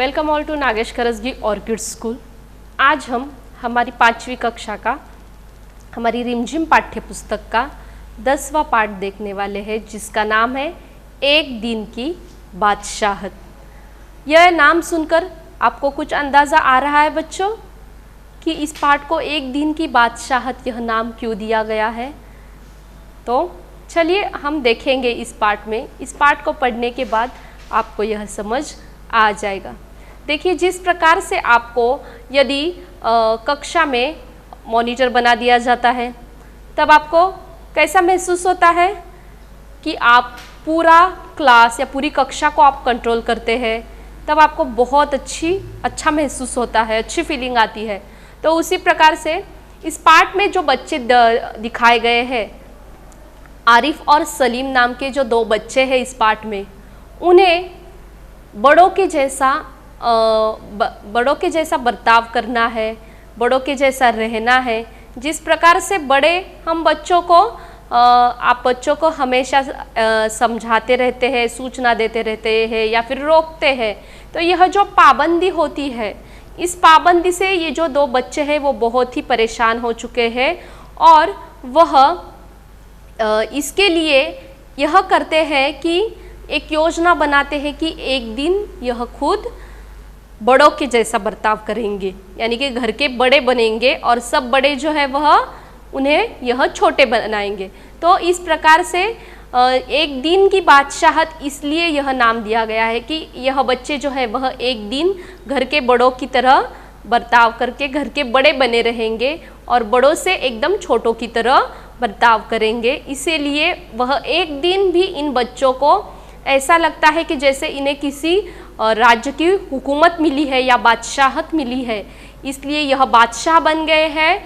Welcome all to Nagesh Karasgi orchid school. आज हम हमारी 5वीं कक्षा का हमारी रिमझिम पाठ्य पुस्तक का 10वां पाठ देखने वाले हैं, जिसका नाम है एक दिन की बादशाहत। यह नाम सुनकर आपको कुछ अंदाज़ा आ रहा है बच्चों कि इस पाठ को एक दिन की बादशाहत यह नाम क्यों दिया गया है? तो चलिए हम देखेंगे इस पाठ में। इस पाठ को पढ़ने के बाद आपको यह समझ आ जाएगा। देखिए, जिस प्रकार से आपको यदि कक्षा में मॉनिटर बना दिया जाता है, तब आपको कैसा महसूस होता है कि आप पूरा क्लास या पूरी कक्षा को आप कंट्रोल करते हैं। तब आपको बहुत अच्छा महसूस होता है, अच्छी फीलिंग आती है। तो उसी प्रकार से इस पाठ में जो बच्चे दिखाए गए हैं, आरिफ और सलीम नाम के जो 2 बच्चे हैं इस पाठ में, उन्हें बड़ों के जैसा बर्ताव करना है, बड़ों के जैसा रहना है। जिस प्रकार से बड़े हम बच्चों को आप बच्चों को हमेशा समझाते रहते हैं, सूचना देते रहते हैं या फिर रोकते हैं, तो यह जो पाबंदी होती है, इस पाबंदी से ये जो 2 बच्चे हैं वो बहुत ही परेशान हो चुके हैं और वह इसके लिए यह करते हैं कि एक योजना बनाते हैं कि एक दिन यह खुद बड़ों के जैसा बर्ताव करेंगे, यानी कि घर के बड़े बनेंगे और सब बड़े जो है वह उन्हें यह छोटे बनाएंगे। तो इस प्रकार से एक दिन की बादशाहत इसलिए यह नाम दिया गया है कि यह बच्चे जो है वह एक दिन घर के बड़ों की तरह बर्ताव करके घर के बड़े बने रहेंगे और बड़ों से एकदम छोटों की तरह बर्ताव करेंगे। इसीलिए वह एक दिन भी इन बच्चों को ऐसा लगता है कि जैसे इन्हें किसी राज्य की हुकूमत मिली है या बादशाहत मिली है, इसलिए यह बादशाह बन गए हैं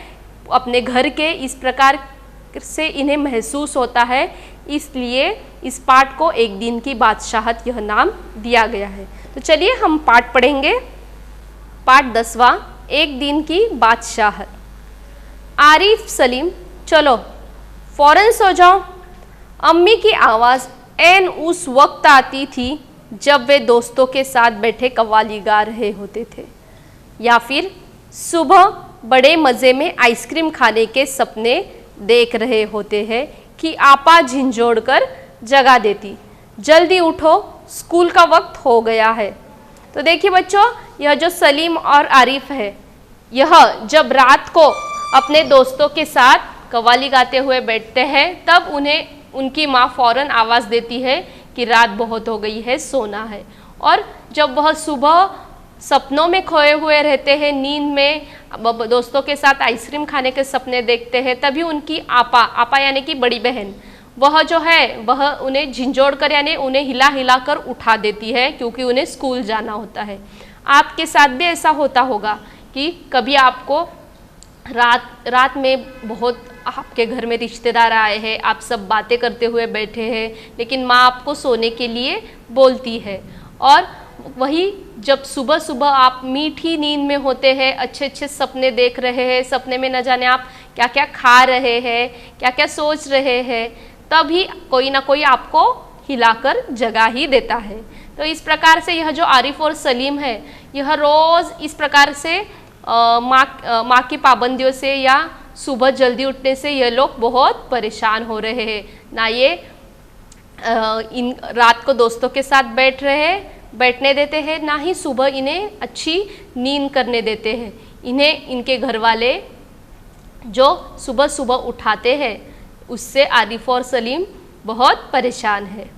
अपने घर के। इस प्रकार से इन्हें महसूस होता है, इसलिए इस पाठ को एक दिन की बादशाहत यह नाम दिया गया है। तो चलिए हम पाठ पढ़ेंगे। पाठ 10वां, एक दिन की बादशाहत। आरिफ, सलीम, चलो फौरन सो जाओ। अम्मी की आवाज़ ऐन उस वक्त आती थी जब वे दोस्तों के साथ बैठे कव्वाली गा रहे होते थे, या फिर सुबह बड़े मज़े में आइसक्रीम खाने के सपने देख रहे होते हैं कि आपा झिंझोड़ कर जगा देती, जल्दी उठो स्कूल का वक्त हो गया है। तो देखिए बच्चों, यह जो सलीम और आरिफ है, यह जब रात को अपने दोस्तों के साथ कव्वाली गाते हुए बैठते हैं, तब उन्हें उनकी माँ फ़ौरन आवाज़ देती है कि रात बहुत हो गई है, सोना है। और जब वह सुबह सपनों में खोए हुए रहते हैं, नींद में दोस्तों के साथ आइसक्रीम खाने के सपने देखते हैं, तभी उनकी आपा यानी कि बड़ी बहन, वह जो है वह उन्हें झिंझोड़ कर यानी उन्हें हिला हिला कर उठा देती है, क्योंकि उन्हें स्कूल जाना होता है। आपके साथ भी ऐसा होता होगा कि कभी आपको रात में बहुत आपके घर में रिश्तेदार आए हैं, आप सब बातें करते हुए बैठे हैं, लेकिन माँ आपको सोने के लिए बोलती है। और वही जब सुबह सुबह आप मीठी नींद में होते हैं, अच्छे अच्छे सपने देख रहे हैं, सपने में न जाने आप क्या क्या खा रहे हैं, क्या क्या सोच रहे हैं, तभी कोई ना कोई आपको हिलाकर जगा ही देता है। तो इस प्रकार से यह जो आरिफ और सलीम है, यह रोज़ इस प्रकार से माँ की पाबंदियों से या सुबह जल्दी उठने से यह लोग बहुत परेशान हो रहे हैं। ना ये इन रात को दोस्तों के साथ बैठने देते हैं, ना ही सुबह इन्हें अच्छी नींद करने देते हैं। इन्हें इनके घर वाले जो सुबह सुबह उठाते हैं, उससे आरिफ और सलीम बहुत परेशान है।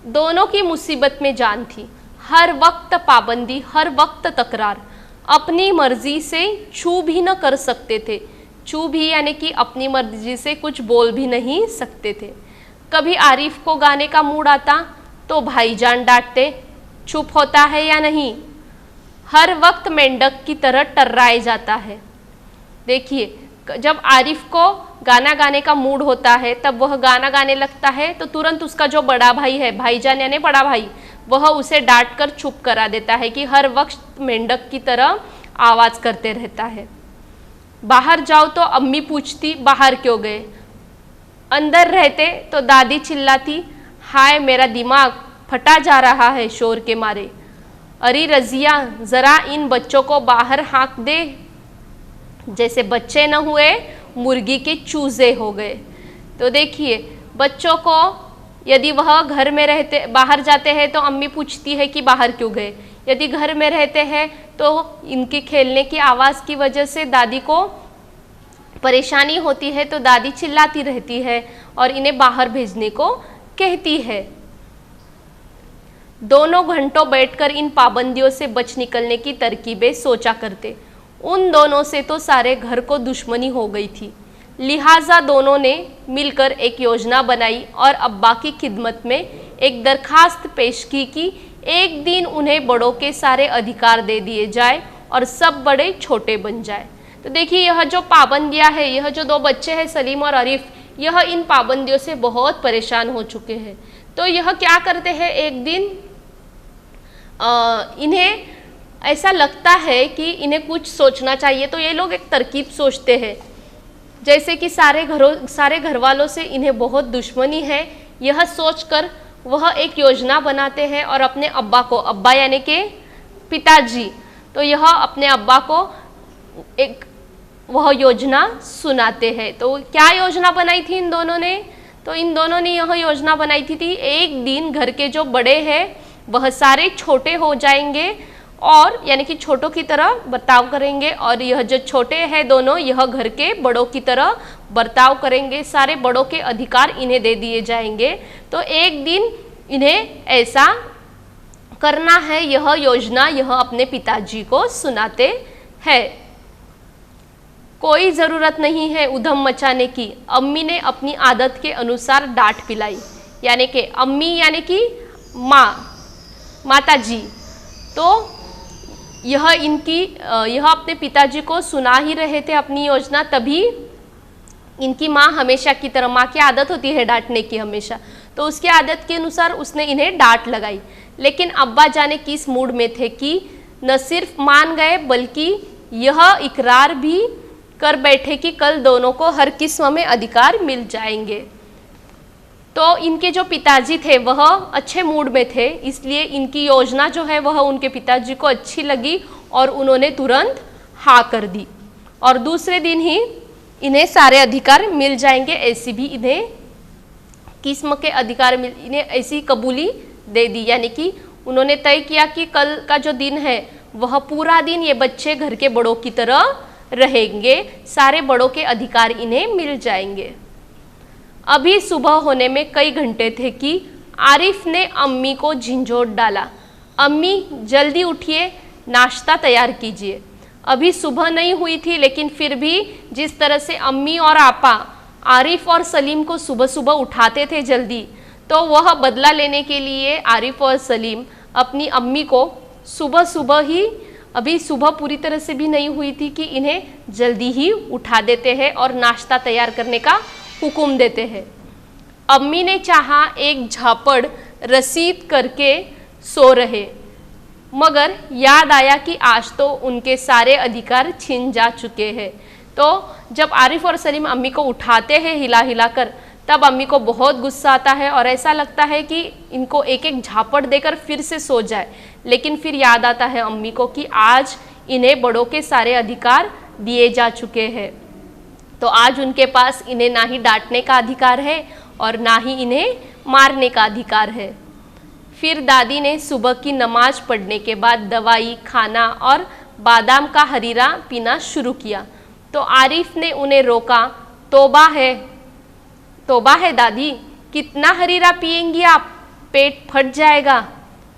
दोनों की मुसीबत में जान थी, हर वक्त पाबंदी, हर वक्त तकरार, अपनी मर्जी से छू भी न कर सकते थे। छू भी यानी कि अपनी मर्जी से कुछ बोल भी नहीं सकते थे। कभी आरिफ को गाने का मूड आता तो भाईजान डांटते, चुप होता है या नहीं, हर वक्त मेंढक की तरह टर्राए जाता है। देखिए, जब आरिफ को गाना गाने का मूड होता है, तब वह गाना गाने लगता है, तो तुरंत उसका जो बड़ा भाई है, भाईजान यानी बड़ा भाई, वह उसे डांट कर चुप करा देता है कि हर वक्त मेंढक की तरह आवाज़ करते रहता है। बाहर जाओ तो अम्मी पूछती बाहर क्यों गए, अंदर रहते तो दादी चिल्लाती हाय मेरा दिमाग फटा जा रहा है शोर के मारे। अरे रजिया जरा इन बच्चों को बाहर हाँक दे, जैसे बच्चे न हुए मुर्गी के चूजे हो गए। तो देखिए बच्चों को यदि वह घर में रहते, बाहर जाते हैं तो अम्मी पूछती है कि बाहर क्यों गए। यदि घर में रहते हैं तो इनके खेलने की आवाज़ की वजह से दादी को परेशानी होती है, तो दादी चिल्लाती रहती है और इन्हें बाहर भेजने को कहती है। दोनों घंटों बैठकर इन पाबंदियों से बच निकलने की तरकीबें सोचा करते। उन दोनों से तो सारे घर को दुश्मनी हो गई थी, लिहाजा दोनों ने मिलकर एक योजना बनाई और अब्बा की खिदमत में एक दरखास्त पेश की कि एक दिन उन्हें बड़ों के सारे अधिकार दे दिए जाए और सब बड़े छोटे बन जाए। तो देखिए यह जो पाबंदियां है, यह जो दो बच्चे हैं सलीम और आरिफ, यह इन पाबंदियों से बहुत परेशान हो चुके हैं। तो यह क्या करते हैं, एक दिन इन्हें ऐसा लगता है कि इन्हें कुछ सोचना चाहिए, तो ये लोग एक तरकीब सोचते हैं। जैसे कि सारे घर वालों से इन्हें बहुत दुश्मनी है, यह सोचकर वह एक योजना बनाते हैं और अपने अब्बा को, अब्बा यानी के पिताजी, तो यह अपने अब्बा को एक वह योजना सुनाते हैं। तो क्या योजना बनाई थी इन दोनों ने, तो इन दोनों ने यह योजना बनाई थी एक दिन घर के जो बड़े हैं वह सारे छोटे हो जाएंगे और यानी कि छोटों की तरह बर्ताव करेंगे, और यह जो छोटे हैं दोनों, यह घर के बड़ों की तरह बर्ताव करेंगे, सारे बड़ों के अधिकार इन्हें दे दिए जाएंगे। तो एक दिन इन्हें ऐसा करना है, यह योजना यह अपने पिताजी को सुनाते हैं। कोई ज़रूरत नहीं है उधम मचाने की, अम्मी ने अपनी आदत के अनुसार डांट पिलाई। यानी कि अम्मी यानी कि माता जी, तो यह अपने पिताजी को सुना ही रहे थे अपनी योजना, तभी इनकी माँ हमेशा की तरह, माँ की आदत होती है डांटने की हमेशा, तो उसकी आदत के अनुसार उसने इन्हें डांट लगाई। लेकिन अब्बा जाने किस मूड में थे कि न सिर्फ मान गए बल्कि यह इकरार भी कर बैठे कि कल दोनों को हर किस्म में अधिकार मिल जाएंगे। तो इनके जो पिताजी थे वह अच्छे मूड में थे, इसलिए इनकी योजना जो है वह उनके पिताजी को अच्छी लगी और उन्होंने तुरंत हाँ कर दी और दूसरे दिन ही इन्हें सारे अधिकार मिल जाएंगे, ऐसी भी इन्हें किस्म के अधिकार इन्हें ऐसी कबूली दे दी। यानी कि उन्होंने तय किया कि कल का जो दिन है वह पूरा दिन ये बच्चे घर के बड़ों की तरह रहेंगे, सारे बड़ों के अधिकार इन्हें मिल जाएंगे। अभी सुबह होने में कई घंटे थे कि आरिफ ने अम्मी को झिंझोट डाला, अम्मी जल्दी उठिए, नाश्ता तैयार कीजिए। अभी सुबह नहीं हुई थी, लेकिन फिर भी जिस तरह से अम्मी और आपा आरिफ और सलीम को सुबह सुबह उठाते थे जल्दी, तो वह बदला लेने के लिए आरिफ और सलीम अपनी अम्मी को सुबह सुबह ही, अभी सुबह पूरी तरह से भी नहीं हुई थी कि इन्हें जल्दी ही उठा देते हैं और नाश्ता तैयार करने का हुक्म देते हैं। अम्मी ने चाहा एक झापड़ रसीद करके सो रहे, मगर याद आया कि आज तो उनके सारे अधिकार छिन जा चुके हैं। तो जब आरिफ और सलीम अम्मी को उठाते हैं हिला हिला कर, तब अम्मी को बहुत गुस्सा आता है और ऐसा लगता है कि इनको एक एक झापड़ देकर फिर से सो जाए। लेकिन फिर याद आता है अम्मी को कि आज इन्हें बड़ों के सारे अधिकार दिए जा चुके हैं, तो आज उनके पास इन्हें ना ही डांटने का अधिकार है और ना ही इन्हें मारने का अधिकार है। फिर दादी ने सुबह की नमाज पढ़ने के बाद दवाई खाना और बादाम का हरीरा पीना शुरू किया। तो आरिफ ने उन्हें रोका, तौबा है दादी, कितना हरीरा पिएंगी आप, पेट फट जाएगा।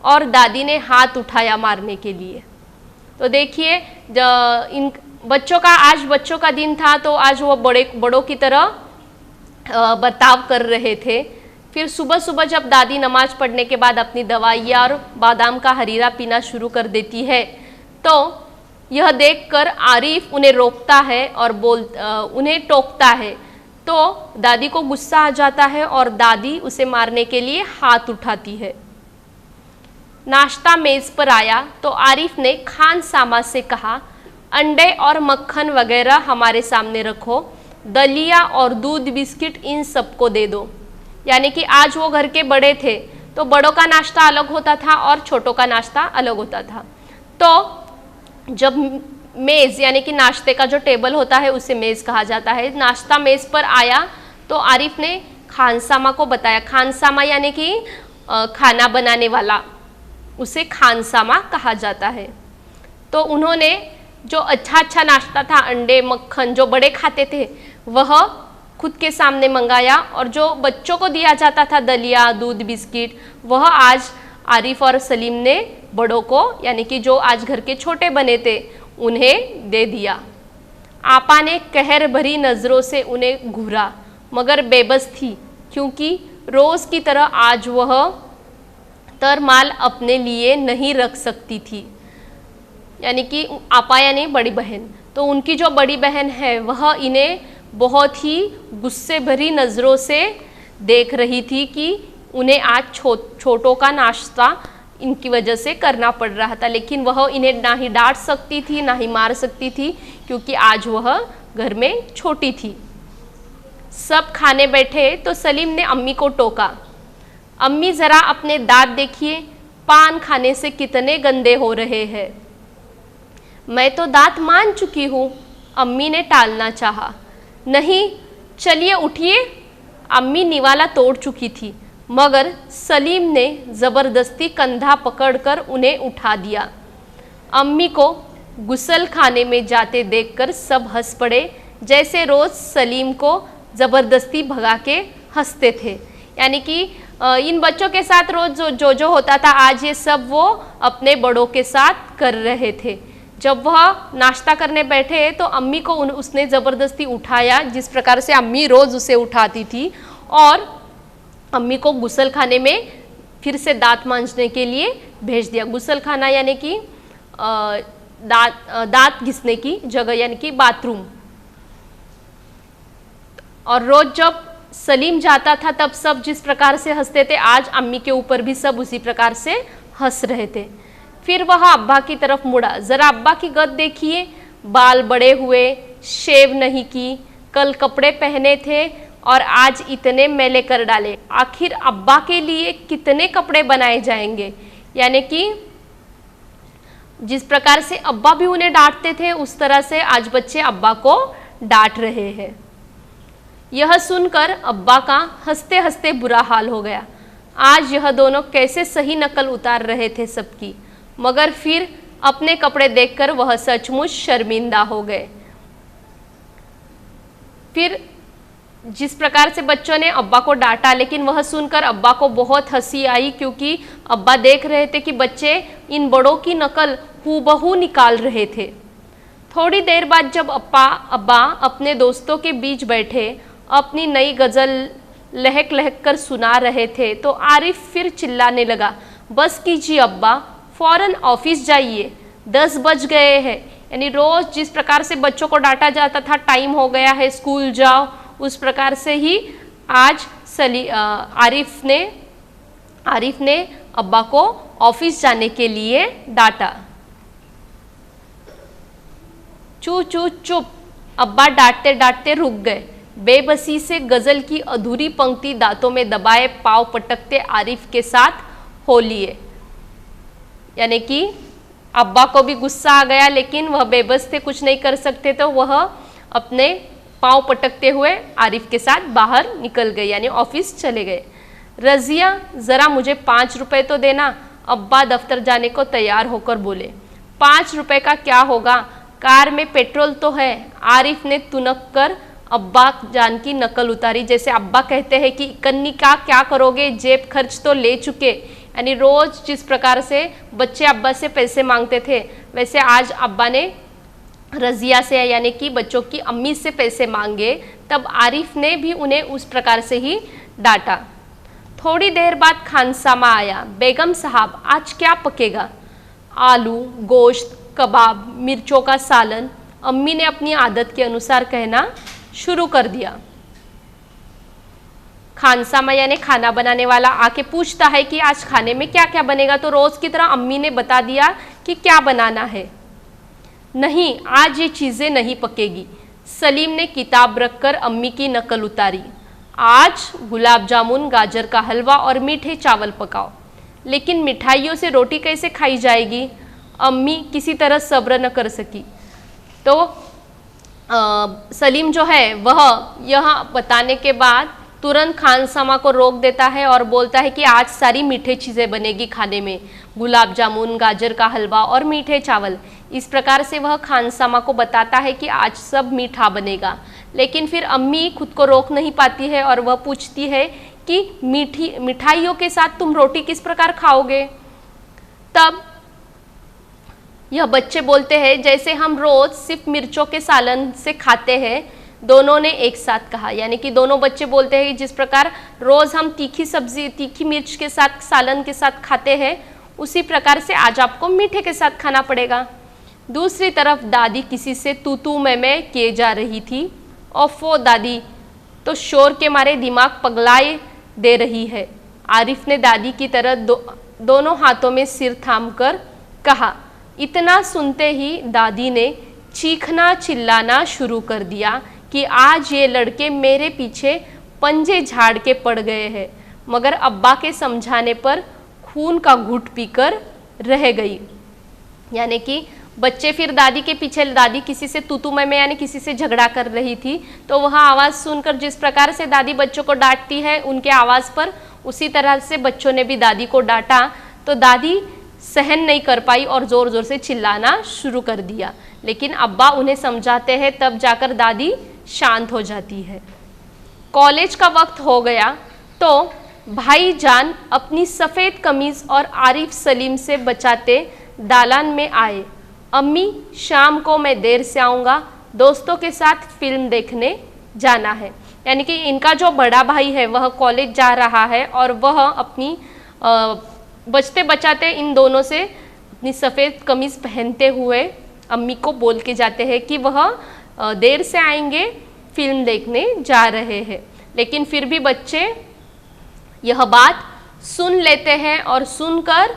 और दादी ने हाथ उठाया मारने के लिए। तो देखिए इन बच्चों का, आज बच्चों का दिन था, तो आज वो बड़ों की तरह बर्ताव कर रहे थे। फिर सुबह सुबह जब दादी नमाज पढ़ने के बाद अपनी दवाइयाँ और बादाम का हरीरा पीना शुरू कर देती है, तो यह देखकर आरिफ उन्हें रोकता है और उन्हें टोकता है। तो दादी को गुस्सा आ जाता है और दादी उसे मारने के लिए हाथ उठाती है। नाश्ता मेज़ पर आया तो आरिफ ने खान सामा से कहा, अंडे और मक्खन वगैरह हमारे सामने रखो, दलिया और दूध बिस्किट इन सबको दे दो। यानी कि आज वो घर के बड़े थे, तो बड़ों का नाश्ता अलग होता था और छोटों का नाश्ता अलग होता था। तो जब मेज़ यानी कि नाश्ते का जो टेबल होता है उसे मेज़ कहा जाता है, नाश्ता मेज़ पर आया तो आरिफ ने खानसामा को बताया। खानसामा यानी कि खाना बनाने वाला, उसे खानसामा कहा जाता है। तो उन्होंने जो अच्छा नाश्ता था, अंडे मक्खन जो बड़े खाते थे, वह खुद के सामने मंगाया, और जो बच्चों को दिया जाता था दलिया दूध बिस्किट, वह आज आरिफ और सलीम ने बड़ों को यानी कि जो आज घर के छोटे बने थे उन्हें दे दिया। आपा ने कहर भरी नज़रों से उन्हें घूरा, मगर बेबस थी, क्योंकि रोज़ की तरह आज वह तरमाल अपने लिए नहीं रख सकती थी। यानी कि आपा यानी बड़ी बहन, तो उनकी जो बड़ी बहन है वह इन्हें बहुत ही गुस्से भरी नज़रों से देख रही थी कि उन्हें आज छोटों का नाश्ता इनकी वजह से करना पड़ रहा था, लेकिन वह इन्हें ना ही डांट सकती थी ना ही मार सकती थी, क्योंकि आज वह घर में छोटी थी। सब खाने बैठे तो सलीम ने अम्मी को टोका, अम्मी ज़रा अपने दांत देखिए, पान खाने से कितने गंदे हो रहे हैं। मैं तो दांत मान चुकी हूँ, अम्मी ने टालना चाहा। नहीं, चलिए उठिए। अम्मी निवाला तोड़ चुकी थी, मगर सलीम ने ज़बरदस्ती कंधा पकड़कर उन्हें उठा दिया। अम्मी को गुसल खाने में जाते देखकर सब हंस पड़े, जैसे रोज़ सलीम को ज़बरदस्ती भगा के हंसते थे। यानी कि इन बच्चों के साथ रोज़ जो होता था, आज ये सब वो अपने बड़ों के साथ कर रहे थे। जब वह नाश्ता करने बैठे तो अम्मी को उसने ज़बरदस्ती उठाया, जिस प्रकार से अम्मी रोज़ उसे उठाती थी, और अम्मी को गुसल खाने में फिर से दांत मांजने के लिए भेज दिया। गुसल खाना यानी कि दांत घिसने की जगह, यानी कि बाथरूम। और रोज़ जब सलीम जाता था तब सब जिस प्रकार से हंसते थे, आज अम्मी के ऊपर भी सब उसी प्रकार से हंस रहे थे। फिर वह अब्बा की तरफ मुड़ा, ज़रा अब्बा की गत देखिए, बाल बड़े हुए, शेव नहीं की, कल कपड़े पहने थे और आज इतने मैले कर डाले। आखिर अब्बा के लिए कितने कपड़े बनाए जाएंगे। यानी कि जिस प्रकार से अब्बा भी उन्हें डांटते थे, उस तरह से आज बच्चे अब्बा को डांट रहे हैं। यह सुनकर अब्बा का हंसते हंसते बुरा हाल हो गया। आज यह दोनों कैसे सही नकल उतार रहे थे सबकी, मगर फिर अपने कपड़े देखकर वह सचमुच शर्मिंदा हो गए। फिर जिस प्रकार से बच्चों ने अब्बा को डांटा, लेकिन वह सुनकर अब्बा को बहुत हंसी आई, क्योंकि अब्बा देख रहे थे कि बच्चे इन बड़ों की नकल हूबहू निकाल रहे थे। थोड़ी देर बाद जब अब्बा अपने दोस्तों के बीच बैठे अपनी नई गज़ल लहक लहक कर सुना रहे थे, तो आरिफ फिर चिल्लाने लगा, बस कीजिए अब्बा, फ़ौरन ऑफिस जाइए, 10 बज गए हैं। यानी रोज़ जिस प्रकार से बच्चों को डांटा जाता था, टाइम हो गया है, स्कूल जाओ, उस प्रकार से ही आज आरिफ ने अब्बा को ऑफिस जाने के लिए डांटा। चू चू चुप, अब्बा डांटते डांटते रुक गए। बेबसी से गज़ल की अधूरी पंक्ति दांतों में दबाए पाँव पटकते आरिफ के साथ हो लिए। यानी कि अब्बा को भी गुस्सा आ गया, लेकिन वह बेबस थे, कुछ नहीं कर सकते, तो वह अपने पाँव पटकते हुए आरिफ के साथ बाहर निकल गए, यानी ऑफिस चले गए। रज़िया, ज़रा मुझे 5 रुपए तो देना, अब्बा दफ्तर जाने को तैयार होकर बोले। 5 रुपए का क्या होगा, कार में पेट्रोल तो है। आरिफ ने तुनक कर अब्बा जान की नकल उतारी, जैसे अब्बा कहते हैं कि कन्नी का क्या करोगे, जेब खर्च तो ले चुके। यानी रोज़ जिस प्रकार से बच्चे अब्बा से पैसे मांगते थे, वैसे आज अब्बा ने रज़िया से यानी कि बच्चों की अम्मी से पैसे मांगे, तब आरिफ ने भी उन्हें उस प्रकार से ही डांटा। थोड़ी देर बाद खानसामा आया। बेगम साहब, आज क्या पकेगा? आलू, गोश्त, कबाब, मिर्चों का सालन। अम्मी ने अपनी आदत के अनुसार कहना शुरू कर दिया। खानसामा यानी खाना बनाने वाला आके पूछता है कि आज खाने में क्या क्या बनेगा, तो रोज़ की तरह अम्मी ने बता दिया कि क्या बनाना है। नहीं, आज ये चीज़ें नहीं पकेगी। सलीम ने किताब रखकर अम्मी की नकल उतारी। आज गुलाब जामुन, गाजर का हलवा और मीठे चावल पकाओ। लेकिन मिठाइयों से रोटी कैसे खाई जाएगी? अम्मी किसी तरह सब्र न कर सकी। तो सलीम जो है वह यह बताने के बाद तुरंत खानसामा को रोक देता है और बोलता है कि आज सारी मीठे चीज़ें बनेगी खाने में, गुलाब जामुन, गाजर का हलवा और मीठे चावल। इस प्रकार से वह खानसामा को बताता है कि आज सब मीठा बनेगा। लेकिन फिर अम्मी खुद को रोक नहीं पाती है और वह पूछती है कि मिठाइयों के साथ तुम रोटी किस प्रकार खाओगे? तब यह बच्चे बोलते हैं जैसे हम रोज सिर्फ मिर्चों के सालन से खाते हैं। दोनों ने एक साथ कहा, यानी कि दोनों बच्चे बोलते हैं जिस प्रकार रोज हम तीखी सब्जी, तीखी मिर्च के साथ, सालन के साथ खाते हैं, उसी प्रकार से आज आपको मीठे के साथ खाना पड़ेगा। दूसरी तरफ दादी किसी से तू तू मैं किए जा रही थी। ओफो दादी तो शोर के मारे दिमाग पगलाए दे रही है। आरिफ ने दादी की तरह दोनों हाथों में सिर थामकर कहा। इतना सुनते ही दादी ने चीखना चिल्लाना शुरू कर दिया कि आज ये लड़के मेरे पीछे पंजे झाड़ के पड़ गए हैं। मगर अब्बा के समझाने पर खून का घूंट पीकर रह गई। यानी कि बच्चे फिर दादी के पीछे, दादी किसी से तू मैं यानी किसी से झगड़ा कर रही थी, तो वह आवाज़ सुनकर जिस प्रकार से दादी बच्चों को डांटती है उनके आवाज़ पर, उसी तरह से बच्चों ने भी दादी को डांटा। तो दादी सहन नहीं कर पाई और ज़ोर ज़ोर से चिल्लाना शुरू कर दिया। लेकिन अब्बा उन्हें समझाते हैं, तब जाकर दादी शांत हो जाती है। कॉलेज का वक्त हो गया तो भाईजान अपनी सफ़ेद कमीज़ और आरिफ सलीम से बचाते दालान में आए। अम्मी शाम को मैं देर से आऊँगा, दोस्तों के साथ फिल्म देखने जाना है। यानी कि इनका जो बड़ा भाई है वह कॉलेज जा रहा है और वह अपनी बचते बचाते इन दोनों से अपनी सफ़ेद कमीज़ पहनते हुए अम्मी को बोल के जाते हैं कि वह देर से आएंगे, फिल्म देखने जा रहे हैं। लेकिन फिर भी बच्चे यह बात सुन लेते हैं और सुनकर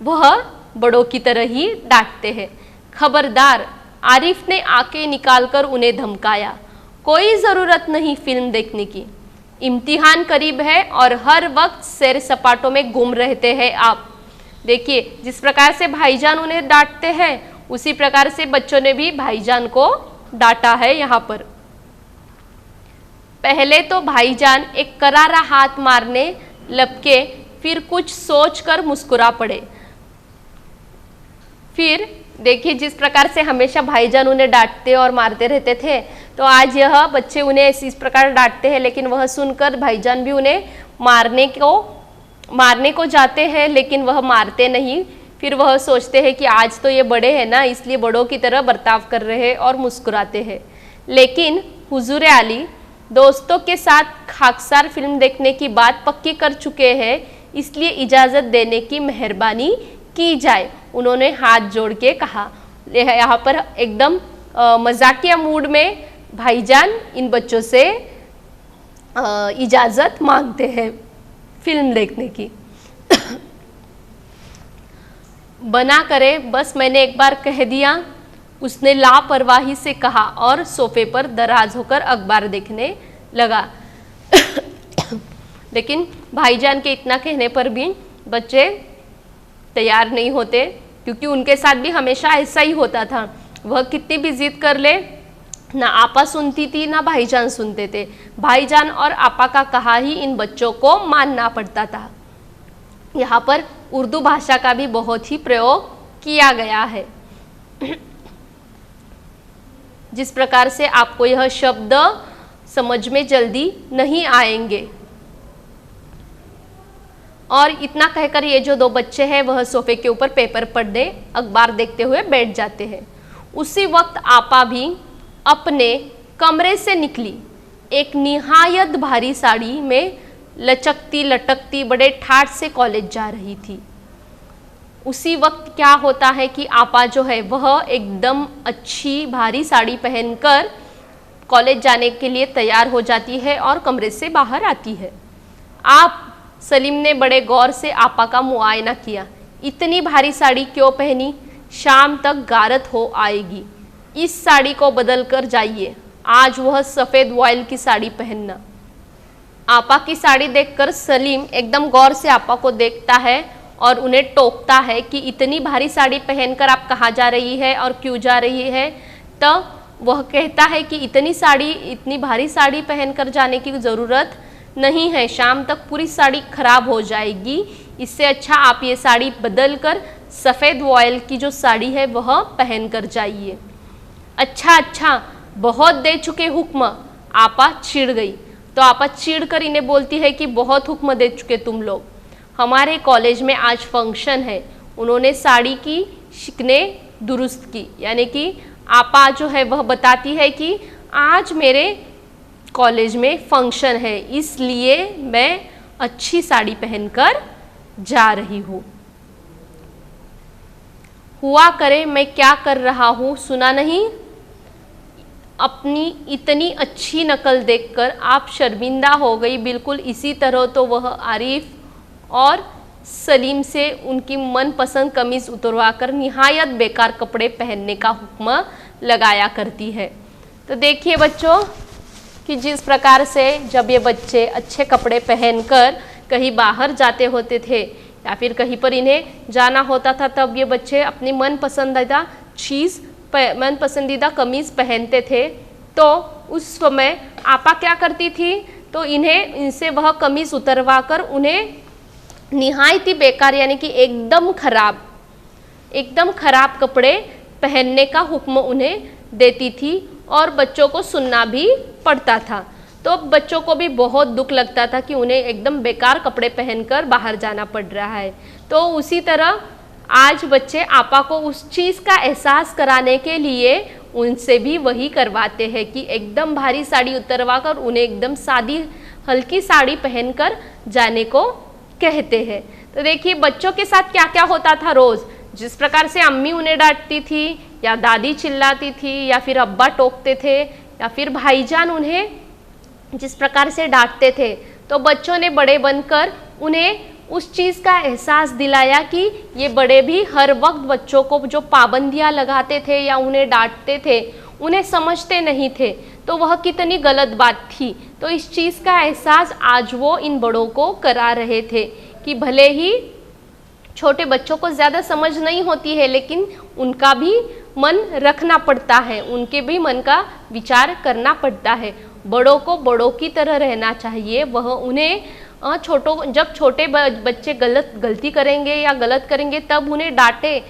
वह बड़ों की तरह ही डांटते हैं। खबरदार, आरिफ ने आंखें निकालकर उन्हें धमकाया। कोई ज़रूरत नहीं फिल्म देखने की, इम्तिहान करीब है और हर वक्त सैर सपाटों में गुम रहते हैं आप। देखिए जिस प्रकार से भाईजान उन्हें डांटते हैं उसी प्रकार से बच्चों ने भी भाईजान को डांटा है। यहाँ पर पहले तो भाईजान एक करारा हाथ मारने लपके, फिर कुछ सोचकर मुस्कुरा पड़े। फिर देखिए जिस प्रकार से हमेशा भाईजान उन्हें डांटते और मारते रहते थे, तो आज यह बच्चे उन्हें इस प्रकार डांटते हैं। लेकिन वह सुनकर भाईजान भी उन्हें मारने को जाते हैं, लेकिन वह मारते नहीं। फिर वह सोचते हैं कि आज तो ये बड़े हैं ना, इसलिए बड़ों की तरह बर्ताव कर रहे हैं और मुस्कुराते हैं। लेकिन हुजूर आली दोस्तों के साथ खाकसार फिल्म देखने की बात पक्की कर चुके हैं, इसलिए इजाज़त देने की मेहरबानी की जाए, उन्होंने हाथ जोड़ के कहा। यहाँ पर एकदम मजाकिया मूड में भाईजान इन बच्चों से इजाज़त मांगते हैं फिल्म देखने की। बना करे, बस मैंने एक बार कह दिया, उसने लापरवाही से कहा और सोफे पर दराज होकर अखबार देखने लगा। लेकिन भाईजान के इतना कहने पर भी बच्चे तैयार नहीं होते, क्योंकि उनके साथ भी हमेशा ऐसा ही होता था। वह कितनी भी जिद कर ले, ना आपा सुनती थी ना भाईजान सुनते थे। भाईजान और आपा का कहा ही इन बच्चों को मानना पड़ता था। यहाँ पर उर्दू भाषा का भी बहुत ही प्रयोग किया गया है। जिस प्रकार से आपको यह शब्द समझ में जल्दी नहीं आएंगे। और इतना कहकर ये जो दो बच्चे हैं वह सोफे के ऊपर पेपर पढ़ने, अखबार देखते हुए बैठ जाते हैं। उसी वक्त आपा भी अपने कमरे से निकली। एक निहायत भारी साड़ी में लचकती लटकती बड़े ठाठ से कॉलेज जा रही थी। उसी वक्त क्या होता है कि आपा जो है वह एकदम अच्छी भारी साड़ी पहनकर कॉलेज जाने के लिए तैयार हो जाती है और कमरे से बाहर आती है। आप सलीम ने बड़े गौर से आपा का मुआयना किया। इतनी भारी साड़ी क्यों पहनी? शाम तक गारत हो आएगी, इस साड़ी को बदल कर जाइए। आज वह सफ़ेद वॉयल की साड़ी पहनना। आपा की साड़ी देखकर सलीम एकदम गौर से आपा को देखता है और उन्हें टोकता है कि इतनी भारी साड़ी पहनकर आप कहाँ जा रही है और क्यों जा रही है। तो वह कहता है कि इतनी भारी साड़ी पहनकर जाने की ज़रूरत नहीं है, शाम तक पूरी साड़ी खराब हो जाएगी। इससे अच्छा आप ये साड़ी बदल कर सफ़ेद वॉयल की जो साड़ी है वह पहन कर जाइए। अच्छा अच्छा, बहुत दे चुके हुक्म, आपा चिढ़ गई। तो आपा चिढ़ कर इन्हें बोलती है कि बहुत हुक्म दे चुके तुम लोग, हमारे कॉलेज में आज फंक्शन है। उन्होंने साड़ी की शिकने दुरुस्त की, यानी कि आपा जो है वह बताती है कि आज मेरे कॉलेज में फंक्शन है, इसलिए मैं अच्छी साड़ी पहनकर जा रही हूँ। हुआ करे मैं क्या कर रहा हूँ, सुना नहीं? अपनी इतनी अच्छी नकल देखकर आप शर्मिंदा हो गई। बिल्कुल इसी तरह तो वह आरिफ और सलीम से उनकी मनपसंद कमीज़ उतरवाकर निहायत बेकार कपड़े पहनने का हुक्म लगाया करती है। तो देखिए बच्चों कि जिस प्रकार से जब ये बच्चे अच्छे कपड़े पहनकर कहीं बाहर जाते होते थे या फिर कहीं पर इन्हें जाना होता था, तब ये बच्चे अपनी मनपसंदीदा कमीज़ पहनते थे। तो उस समय आपा क्या करती थी, तो इनसे वह कमीज़ उतरवा कर उन्हें निहायत ही बेकार, यानी कि एकदम खराब कपड़े पहनने का हुक्म उन्हें देती थी और बच्चों को सुनना भी पड़ता था। तो बच्चों को भी बहुत दुख लगता था कि उन्हें एकदम बेकार कपड़े पहनकर बाहर जाना पड़ रहा है। तो उसी तरह आज बच्चे आपा को उस चीज़ का एहसास कराने के लिए उनसे भी वही करवाते हैं कि एकदम भारी साड़ी उतरवा कर उन्हें एकदम सादी हल्की साड़ी पहनकर जाने को कहते हैं। तो देखिए बच्चों के साथ क्या क्या होता था रोज़। जिस प्रकार से अम्मी उन्हें डांटती थी या दादी चिल्लाती थी या फिर अब्बा टोकते थे या फिर भाईजान उन्हें जिस प्रकार से डांटते थे, तो बच्चों ने बड़े बनकर उन्हें उस चीज़ का एहसास दिलाया कि ये बड़े भी हर वक्त बच्चों को जो पाबंदियां लगाते थे या उन्हें डांटते थे, उन्हें समझते नहीं थे, तो वह कितनी गलत बात थी। तो इस चीज़ का एहसास आज वो इन बड़ों को करा रहे थे कि भले ही छोटे बच्चों को ज़्यादा समझ नहीं होती है, लेकिन उनका भी मन रखना पड़ता है, उनके भी मन का विचार करना पड़ता है। बड़ों को बड़ों की तरह रहना चाहिए। वह उन्हें जब छोटे बच्चे गलती करेंगे या गलत करेंगे तब उन्हें डांटे,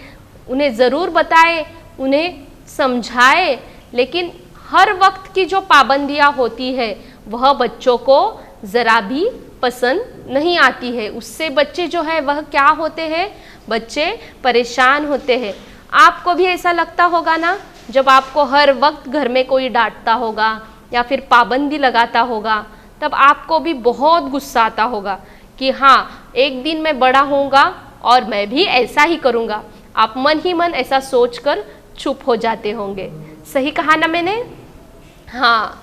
उन्हें ज़रूर बताए, उन्हें समझाए, लेकिन हर वक्त की जो पाबंदियाँ होती है वह बच्चों को ज़रा भी पसंद नहीं आती है। उससे बच्चे जो है वह क्या होते हैं, बच्चे परेशान होते हैं। आपको भी ऐसा लगता होगा ना, जब आपको हर वक्त घर में कोई डांटता होगा या फिर पाबंदी लगाता होगा, तब आपको भी बहुत गुस्सा आता होगा कि हाँ, एक दिन मैं बड़ा होऊंगा और मैं भी ऐसा ही करूँगा। आप मन ही मन ऐसा सोचकर चुप हो जाते होंगे। सही कहा ना मैंने? हाँ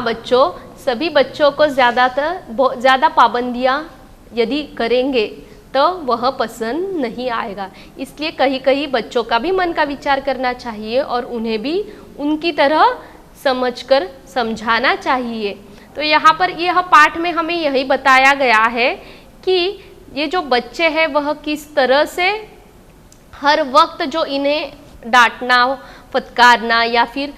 बच्चों, सभी बच्चों को ज़्यादा पाबंदियाँ यदि करेंगे तो वह पसंद नहीं आएगा। इसलिए कहीं कहीं बच्चों का भी मन का विचार करना चाहिए और उन्हें भी उनकी तरह समझकर समझाना चाहिए। तो यहाँ पर यह पाठ में हमें यही बताया गया है कि ये जो बच्चे हैं वह किस तरह से हर वक्त जो इन्हें डांटना, फटकारना या फिर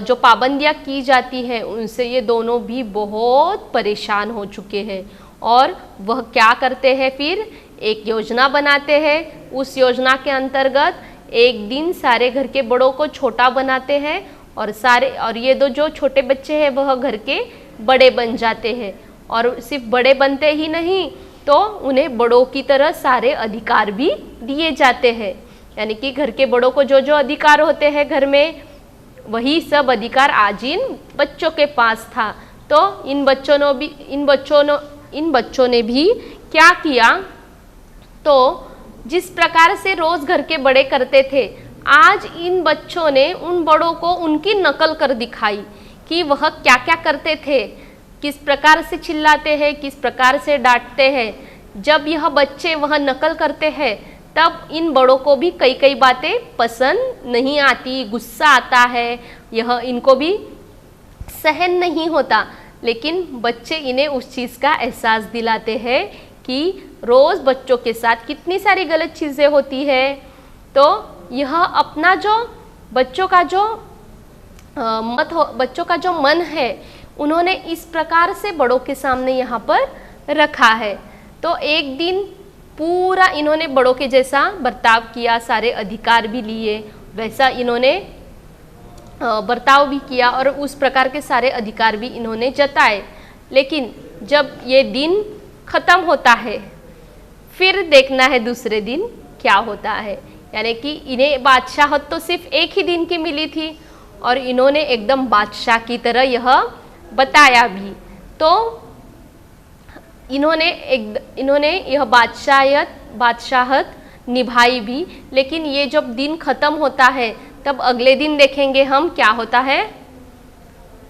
जो पाबंदियाँ की जाती हैं उनसे ये दोनों भी बहुत परेशान हो चुके हैं। और वह क्या करते हैं, फिर एक योजना बनाते हैं। उस योजना के अंतर्गत एक दिन सारे घर के बड़ों को छोटा बनाते हैं और ये दो जो छोटे बच्चे हैं वह घर के बड़े बन जाते हैं। और सिर्फ बड़े बनते ही नहीं, तो उन्हें बड़ों की तरह सारे अधिकार भी दिए जाते हैं। यानी कि घर के बड़ों को जो जो अधिकार होते हैं घर में, वही सब अधिकार आज इन बच्चों के पास था। तो इन बच्चों ने भी क्या किया, तो जिस प्रकार से रोज़ घर के बड़े करते थे, आज इन बच्चों ने उन बड़ों को उनकी नकल कर दिखाई कि वह क्या क्या करते थे, किस प्रकार से चिल्लाते हैं, किस प्रकार से डांटते हैं। जब यह बच्चे वह नकल करते हैं तब इन बड़ों को भी कई कई बातें पसंद नहीं आती, गुस्सा आता है, यह इनको भी सहन नहीं होता। लेकिन बच्चे इन्हें उस चीज़ का एहसास दिलाते हैं कि रोज़ बच्चों के साथ कितनी सारी गलत चीज़ें होती है। तो यह अपना जो बच्चों का जो बच्चों का जो मन है उन्होंने इस प्रकार से बड़ों के सामने यहाँ पर रखा है। तो एक दिन पूरा इन्होंने बड़ों के जैसा बर्ताव किया, सारे अधिकार भी लिए, वैसा इन्होंने बर्ताव भी किया और उस प्रकार के सारे अधिकार भी इन्होंने जताए। लेकिन जब ये दिन खत्म होता है फिर देखना है दूसरे दिन क्या होता है। यानी कि इन्हें बादशाहत तो सिर्फ एक ही दिन की मिली थी और इन्होंने एकदम बादशाह की तरह यह बताया भी। तो इन्होंने यह बादशाहत निभाई भी। लेकिन ये जब दिन खत्म होता है तब अगले दिन देखेंगे हम क्या होता है।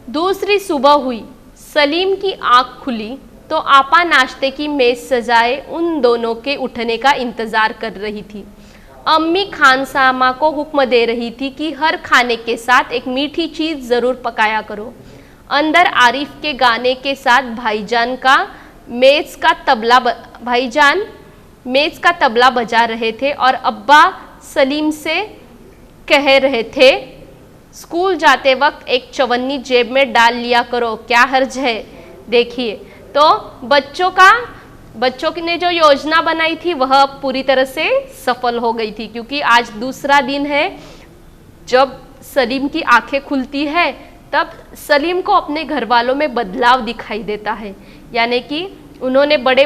दूसरी सुबह हुई, सलीम की आँख खुली तो आपा नाश्ते की मेज सजाए उन दोनों के उठने का इंतजार कर रही थी। अम्मी खानसामा को हुक्म दे रही थी कि हर खाने के साथ एक मीठी चीज़ ज़रूर पकाया करो। अंदर आरिफ के गाने के साथ भाईजान मेज़ का तबला बजा रहे थे और अब्बा सलीम से कह रहे थे, स्कूल जाते वक्त एक चवन्नी जेब में डाल लिया करो, क्या हर्ज है। देखिए, तो बच्चों ने जो योजना बनाई थी वह पूरी तरह से सफल हो गई थी, क्योंकि आज दूसरा दिन है। जब सलीम की आंखें खुलती है तब सलीम को अपने घर वालों में बदलाव दिखाई देता है। यानी कि उन्होंने बड़े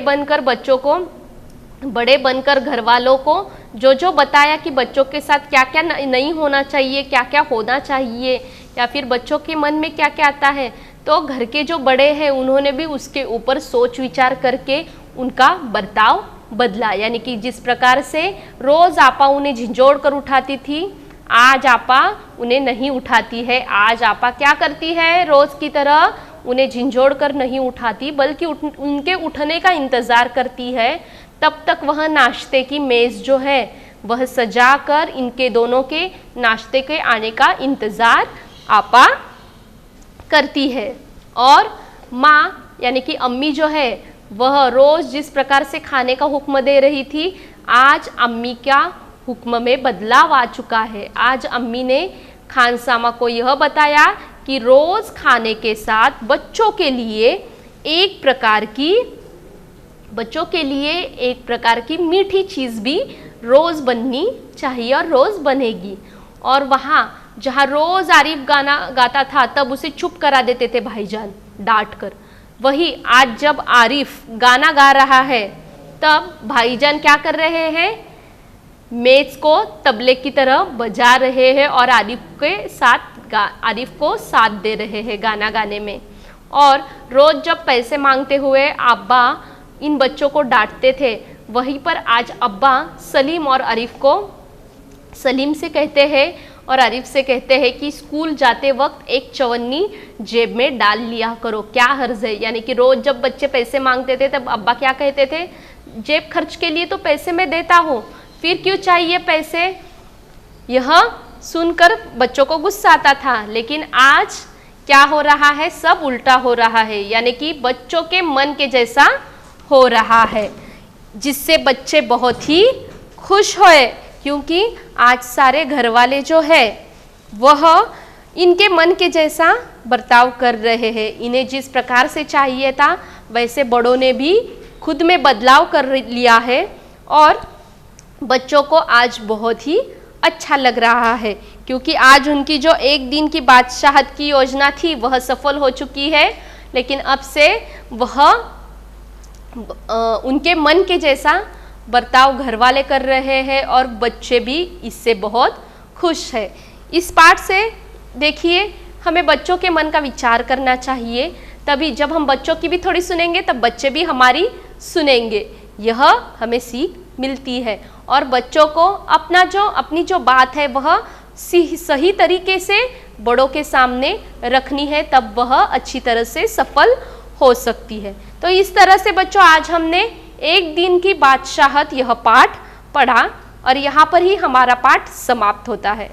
बनकर घर वालों को जो बताया कि बच्चों के साथ क्या क्या नहीं होना चाहिए, क्या क्या होना चाहिए, या फिर बच्चों के मन में क्या क्या आता है। तो घर के जो बड़े हैं उन्होंने भी उसके ऊपर सोच विचार करके उनका बर्ताव बदला। यानी कि जिस प्रकार से रोज़ आपा उन्हें झिंझोड़ कर उठाती थी, आज आपा उन्हें नहीं उठाती है। आज आपा क्या करती है, रोज़ की तरह उन्हें झिंझोड़ कर नहीं उठाती, बल्कि उनके उठने का इंतज़ार करती है। तब तक वह नाश्ते की मेज़ जो है वह सजा कर इनके दोनों के नाश्ते के आने का इंतज़ार आपा करती है। और माँ यानी कि अम्मी जो है वह रोज़ जिस प्रकार से खाने का हुक्म दे रही थी, आज अम्मी का हुक्म में बदलाव आ चुका है। आज अम्मी ने खानसामा को यह बताया कि रोज़ खाने के साथ बच्चों के लिए एक प्रकार की मीठी चीज़ भी रोज़ बननी चाहिए और रोज़ बनेगी। और वहाँ जहाँ रोज़ आरिफ गाना गाता था तब उसे चुप करा देते थे भाईजान डांट कर। वही आज जब आरिफ गाना गा रहा है तब भाईजान क्या कर रहे हैं, मेज़ को तबले की तरह बजा रहे हैं और आरिफ को साथ दे रहे हैं गाना गाने में। और रोज़ जब पैसे मांगते हुए अब्बा इन बच्चों को डांटते थे, वहीं पर आज अब्बा सलीम से कहते हैं और आरिफ से कहते हैं कि स्कूल जाते वक्त एक चवन्नी जेब में डाल लिया करो, क्या हर्ज है। यानी कि रोज़ जब बच्चे पैसे मांगते थे तब अब्बा क्या कहते थे, जेब खर्च के लिए तो पैसे मैं देता हूँ, फिर क्यों चाहिए पैसे। यह सुनकर बच्चों को गुस्सा आता था। लेकिन आज क्या हो रहा है, सब उल्टा हो रहा है। यानी कि बच्चों के मन के जैसा हो रहा है, जिससे बच्चे बहुत ही खुश हुए, क्योंकि आज सारे घर वाले जो है वह इनके मन के जैसा बर्ताव कर रहे हैं। इन्हें जिस प्रकार से चाहिए था वैसे बड़ों ने भी खुद में बदलाव कर लिया है और बच्चों को आज बहुत ही अच्छा लग रहा है, क्योंकि आज उनकी जो एक दिन की बादशाहत की योजना थी वह सफल हो चुकी है। लेकिन अब से वह उनके मन के जैसा बर्ताव घर वाले कर रहे हैं और बच्चे भी इससे बहुत खुश है। इस पाठ से देखिए हमें बच्चों के मन का विचार करना चाहिए, तभी जब हम बच्चों की भी थोड़ी सुनेंगे तब बच्चे भी हमारी सुनेंगे। यह हमें सीख मिलती है और बच्चों को अपनी जो बात है वह सही तरीके से बड़ों के सामने रखनी है, तब वह अच्छी तरह से सफल हो सकती है। तो इस तरह से बच्चों आज हमने एक दिन की बादशाहत यह पाठ पढ़ा और यहाँ पर ही हमारा पाठ समाप्त होता है।